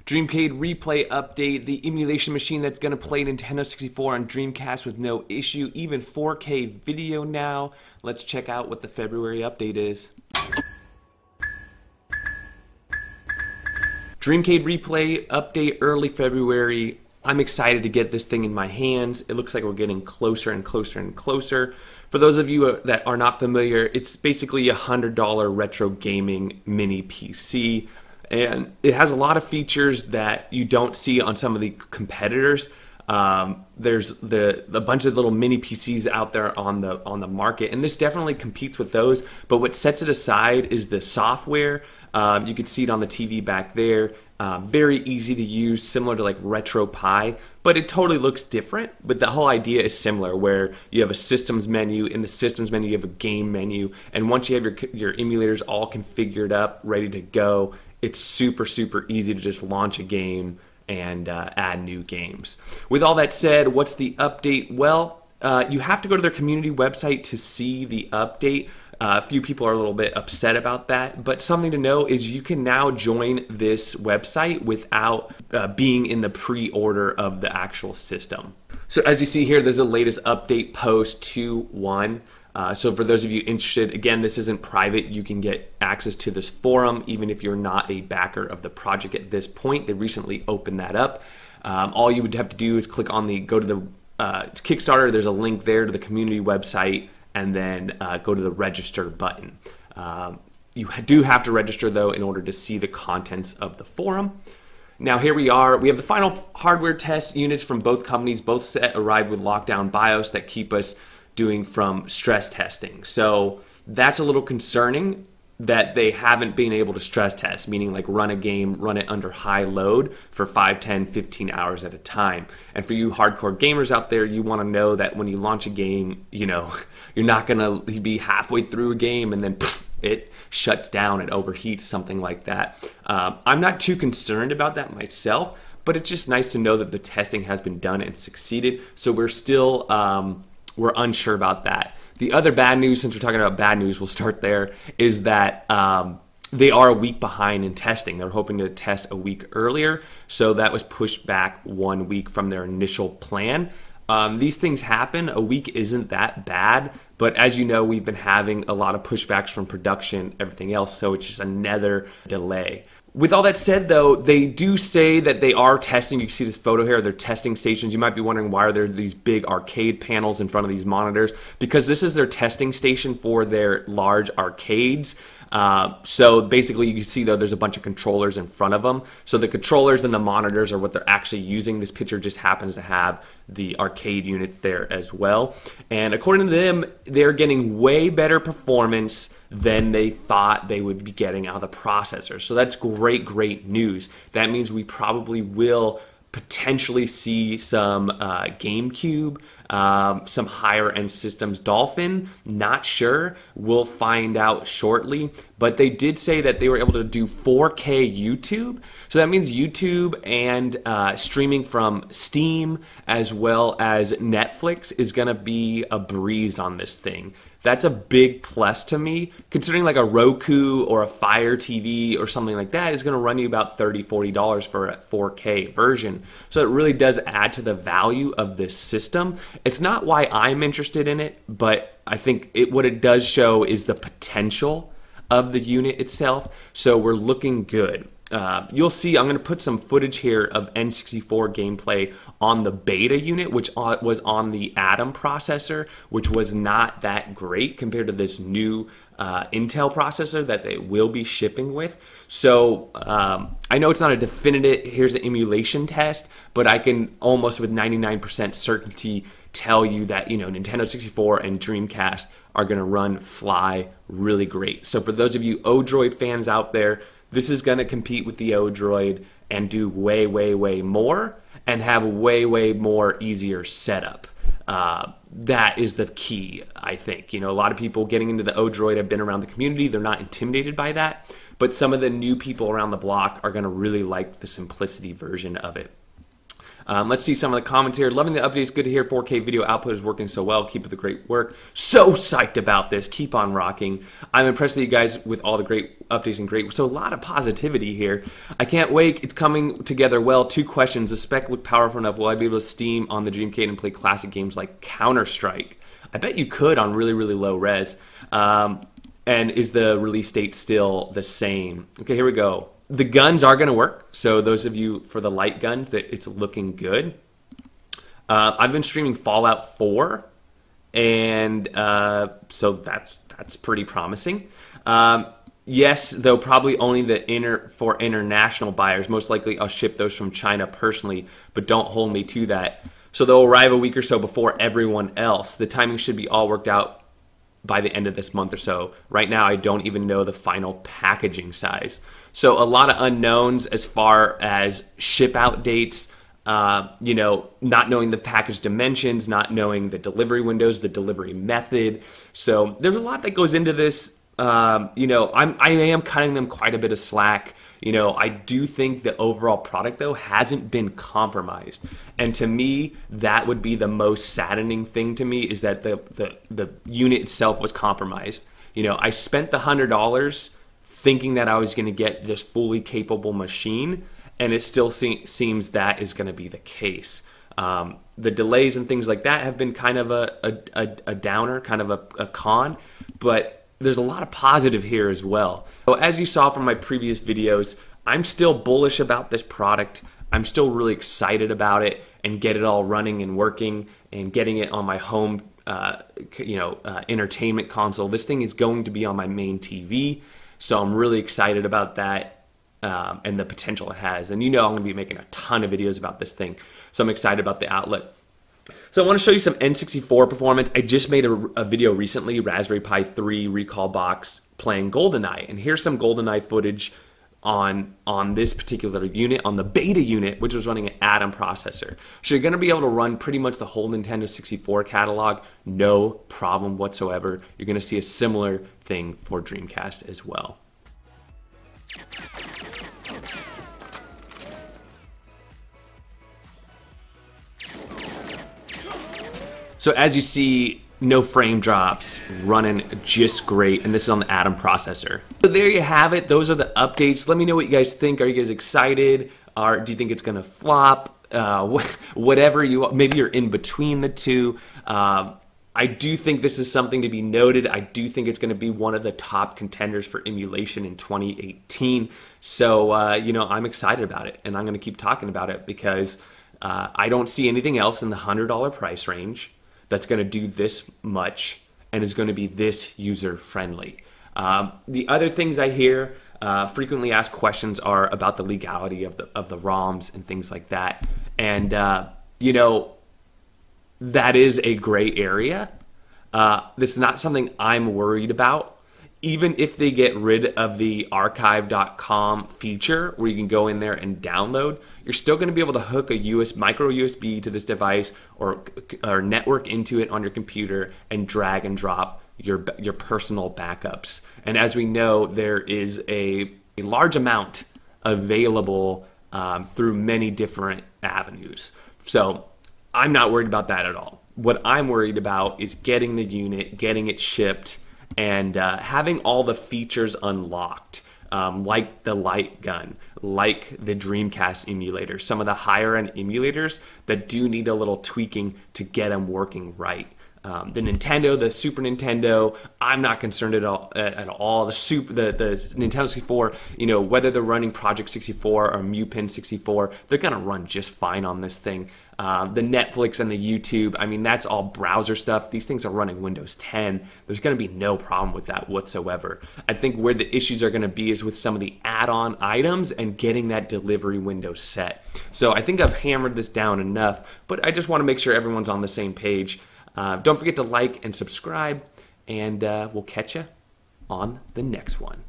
Dreamcade replay update, the emulation machine that's going to play Nintendo 64 on Dreamcast with no issue, even 4K video now. Let's check out what the February update is. Dreamcade replay update early February. I'm excited to get this thing in my hands. It looks like we're getting closer and closer and closer. For those of you that are not familiar, it's basically a $100 retro gaming mini PC. And it has a lot of features that you don't see on some of the competitors. There's a bunch of little mini PCs out there on the market, and this definitely competes with those. But what sets it aside is the software. You can see it on the TV back there. Very easy to use, similar to like RetroPie, but it totally looks different. But the whole idea is similar, where you have a systems menu. In the systems menu, you have a game menu, and once you have your emulators all configured up, ready to go, it's super easy to just launch a game and add new games. With all that said, what's the update? Well, you have to go to their community website to see the update. A few people are a little bit upset about that, but something to know is you can now join this website without being in the pre-order of the actual system. So as you see here, there's the latest update post 2.1. So for those of you interested, again, this isn't private. You can get access to this forum even if you're not a backer of the project at this point. They recently opened that up. All you would have to do is click on go to the Kickstarter. There's a link there to the community website, and then go to the register button. You do have to register though in order to see the contents of the forum. Now here we are. We have the final hardware test units from both companies. Both set arrived with lockdown BIOS that keep us doing from stress testing. So that's a little concerning that they haven't been able to stress test, meaning like run a game, run it under high load for 5, 10, 15 hours at a time. And for you hardcore gamers out there, you want to know that when you launch a game, you know, you're not going to be halfway through a game and then poof, it shuts down and overheats, something like that. I'm not too concerned about that myself, but it's just nice to know that the testing has been done and succeeded. So we're still we're unsure about that. The other bad news, since we're talking about bad news, we'll start there, is that they are a week behind in testing. They're hoping to test a week earlier, so that was pushed back 1 week from their initial plan. These things happen. A week isn't that bad, but as you know, we've been having a lot of pushbacks from production, everything else, so it's just another delay. With all that said, though, they do say that they are testing. You can see this photo here. They're testing stations. You might be wondering why are there these big arcade panels in front of these monitors? Because this is their testing station for their large arcades. So basically, you can see, though, there's a bunch of controllers in front of them. So the controllers and the monitors are what they're actually using. This picture just happens to have the arcade units there as well. And according to them, they're getting way better performance than they thought they would be getting out of the processor. So that's great news. That means we probably will potentially see some GameCube, some higher end systems. Dolphin, not sure. We'll find out shortly. But they did say that they were able to do 4K YouTube. So that means YouTube and streaming from Steam as well as Netflix is going to be a breeze on this thing. That's a big plus to me, considering like a Roku or a Fire TV or something like that is going to run you about $30, $40 for a 4K version. So it really does add to the value of this system. It's not why I'm interested in it, but I think what it does show is the potential of the unit itself. So we're looking good. You'll see, I'm going to put some footage here of N64 gameplay on the beta unit, which was on the Atom processor, which was not that great compared to this new Intel processor that they will be shipping with. So I know it's not a definitive, here's an emulation test, but I can almost with 99% certainty tell you that, you know, Nintendo 64 and Dreamcast are going to fly really great. So for those of you Odroid fans out there, this is going to compete with the Odroid and do way more and have way more easier setup. That is the key, I think. You know, a lot of people getting into the Odroid have been around the community. They're not intimidated by that. But some of the new people around the block are going to really like the simplicity version of it. Let's see some of the comments here. Loving the updates. Good to hear 4K video output is working so well. Keep up the great work. So psyched about this. Keep on rocking. I'm impressed with you guys with all the great updates and great. So a lot of positivity here. I can't wait. It's coming together well. 2 questions. The spec look powerful enough. Will I be able to Steam on the Dreamcade and play classic games like Counter-Strike? I bet you could on really, really low res. And is the release date still the same? Okay, here we go. The guns are going to work. So those of you for the light guns, that it's looking good. I've been streaming Fallout 4, and so that's pretty promising. Yes, though probably only for international buyers. Most likely I'll ship those from China personally, but don't hold me to that. So they'll arrive a week or so before everyone else. The timing should be all worked out by the end of this month or so. Right now, I don't even know the final packaging size. So a lot of unknowns as far as ship out dates, you know, not knowing the package dimensions, not knowing the delivery windows, the delivery method. So there's a lot that goes into this. You know, I am cutting them quite a bit of slack. You know, I do think the overall product, though, hasn't been compromised. And to me, that would be the most saddening thing to me, is that the unit itself was compromised. You know, I spent the $100 thinking that I was going to get this fully capable machine, and it still seems that is going to be the case. The delays and things like that have been kind of a downer, kind of a con, but there's a lot of positive here as well. So as you saw from my previous videos, I'm still bullish about this product. I'm still really excited about it and get it all running and working and getting it on my home entertainment console. This thing is going to be on my main TV, so I'm really excited about that and the potential it has. And you know I'm going to be making a ton of videos about this thing, so I'm excited about the outlet. So I want to show you some N64 performance. I just made a video recently, Raspberry Pi 3 Recall Box playing GoldenEye. And here's some GoldenEye footage on this particular unit, on the beta unit, which was running an Atom processor. So you're going to be able to run pretty much the whole Nintendo 64 catalog, no problem whatsoever. You're going to see a similar thing for Dreamcast as well. So as you see, no frame drops, running just great, and this is on the Atom processor. So there you have it. Those are the updates. Let me know what you guys think. Are you guys excited? Or do you think it's gonna flop? Whatever you want. Maybe you're in between the two. I do think this is something to be noted. I do think it's going to be one of the top contenders for emulation in 2018. So, you know, I'm excited about it, and I'm going to keep talking about it because I don't see anything else in the $100 price range that's going to do this much and is going to be this user-friendly. The other things I hear frequently asked questions are about the legality of the ROMs and things like that. And, you know, that is a gray area. This is not something I'm worried about. Even if they get rid of the archive.com feature where you can go in there and download, you're still going to be able to hook a micro USB to this device or network into it on your computer and drag and drop your personal backups. And as we know, there is a large amount available through many different avenues. So I'm not worried about that at all. What I'm worried about is getting the unit, getting it shipped, and having all the features unlocked, like the light gun, like the Dreamcast emulator, some of the higher end emulators that do need a little tweaking to get them working right. The Nintendo, the Super Nintendo, I'm not concerned at all. The Nintendo 64, you know, whether they're running Project 64 or MuPin 64, they're gonna run just fine on this thing. The Netflix and the YouTube, I mean, that's all browser stuff. These things are running Windows 10. There's gonna be no problem with that whatsoever. I think where the issues are gonna be is with some of the add-on items and getting that delivery window set. So I think I've hammered this down enough, but I just wanna make sure everyone's on the same page. Don't forget to like and subscribe, and we'll catch you on the next one.